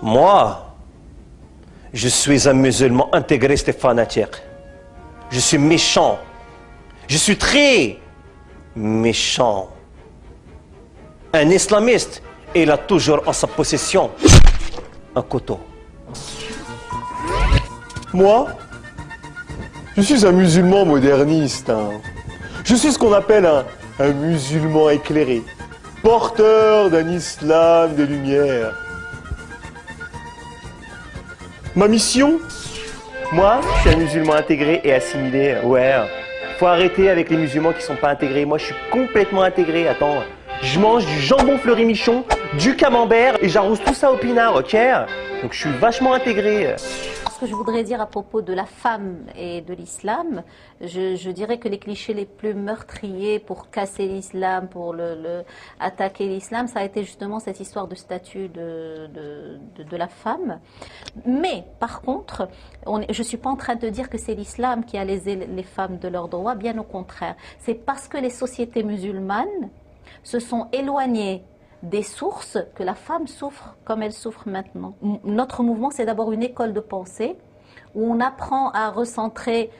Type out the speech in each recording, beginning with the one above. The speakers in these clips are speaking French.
Moi, je suis un musulman intégré fanatique. Je suis méchant. Je suis très méchant. Un islamiste, il a toujours en sa possession un couteau. Moi, je suis un musulman moderniste. Je suis ce qu'on appelle un musulman éclairé, porteur d'un islam de lumière. Ma mission? Moi, je suis un musulman intégré et assimilé. Ouais, faut arrêter avec les musulmans qui sont pas intégrés. Moi, je suis complètement intégré. Attends, je mange du jambon fleuri-michon, du camembert et j'arrose tout ça au pinard, ok? Donc je suis vachement intégré. Ce que je voudrais dire à propos de la femme et de l'islam, je dirais que les clichés les plus meurtriers pour casser l'islam, pour attaquer l'islam, ça a été justement cette histoire de statut de la femme. Mais par contre, je ne suis pas en train de dire que c'est l'islam qui a lésé les femmes de leurs droits, bien au contraire. C'est parce que les sociétés musulmanes se sont éloignées des sources que la femme souffre comme elle souffre maintenant. Notre mouvement, c'est d'abord une école de pensée où on apprend à recentrer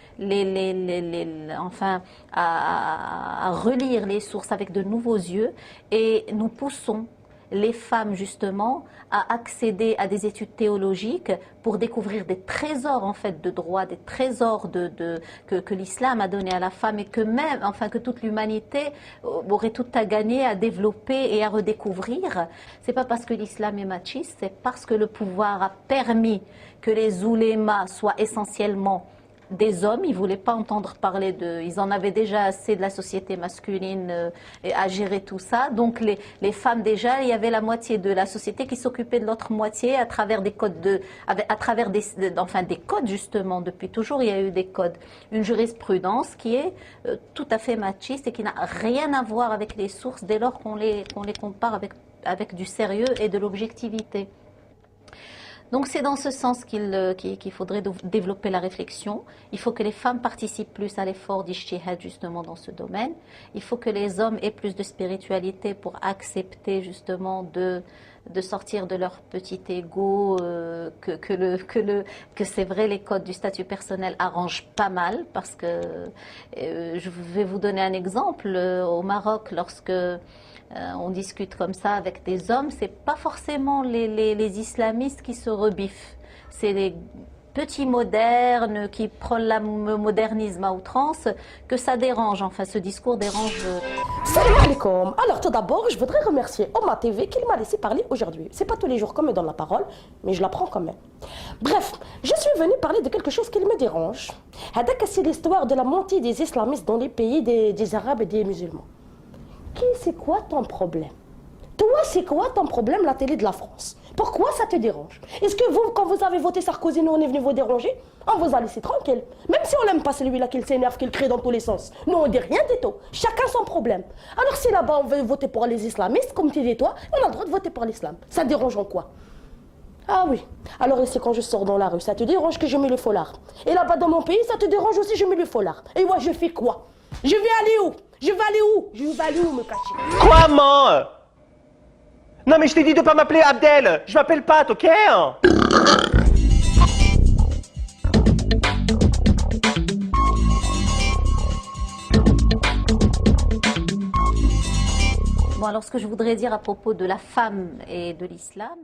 à relire les sources avec de nouveaux yeux, et nous poussons les femmes justement à accéder à des études théologiques pour découvrir des trésors en fait de droit, des trésors que l'islam a donné à la femme, et que même, que toute l'humanité aurait tout à gagner à développer et à redécouvrir. C'est pas parce que l'islam est machiste, c'est parce que le pouvoir a permis que les oulémas soient essentiellement des hommes. Ils ne voulaient pas entendre parler ils en avaient déjà assez de la société masculine à gérer tout ça. Donc les femmes, déjà, il y avait la moitié de la société qui s'occupait de l'autre moitié à travers des codes des codes justement. Depuis toujours, il y a eu des codes. Une jurisprudence qui est tout à fait machiste et qui n'a rien à voir avec les sources dès lors qu'on les compare avec du sérieux et de l'objectivité. Donc c'est dans ce sens qu'il faudrait développer la réflexion. Il faut que les femmes participent plus à l'effort d'ijtihad justement dans ce domaine. Il faut que les hommes aient plus de spiritualité pour accepter justement de sortir de leur petit ego, que c'est vrai, les codes du statut personnel arrangent pas mal, parce que je vais vous donner un exemple. Au Maroc, lorsque on discute comme ça avec des hommes, c'est pas forcément les islamistes qui se rebiffent, c'est les petits modernes qui prônent le modernisme à outrance que ça dérange. Enfin, ce discours dérange. Salam alaikum. Alors tout d'abord, je voudrais remercier Oma TV qui m'a laissé parler aujourd'hui. C'est pas tous les jours qu'on me donne la parole, mais je la prends quand même. Bref, je suis venue parler de quelque chose qui me dérange. C'est l'histoire de la montée des islamistes dans les pays des Arabes et des musulmans. C'est quoi ton problème? Toi, c'est quoi ton problème, la télé de la France? Pourquoi ça te dérange? Est-ce que vous, quand vous avez voté Sarkozy, nous on est venu vous déranger? On vous a laissé tranquille. Même si on n'aime pas celui-là qui s'énerve, qui le crie dans tous les sens. Nous on dit rien du tout. Chacun son problème. Alors si là-bas on veut voter pour les islamistes, comme tu dis toi, on a le droit de voter pour l'islam. Ça te dérange en quoi? Ah oui. Alors ici, quand je sors dans la rue, ça te dérange que je mets le foulard? Et là-bas dans mon pays, ça te dérange aussi, je mets le foulard? Et moi, je fais quoi? Je vais aller où? Je vais aller où? Je vais aller où me cacher? Quoi, maman? Non mais je t'ai dit de pas m'appeler Abdel. Je m'appelle Pat, ok? Bon, alors ce que je voudrais dire à propos de la femme et de l'islam,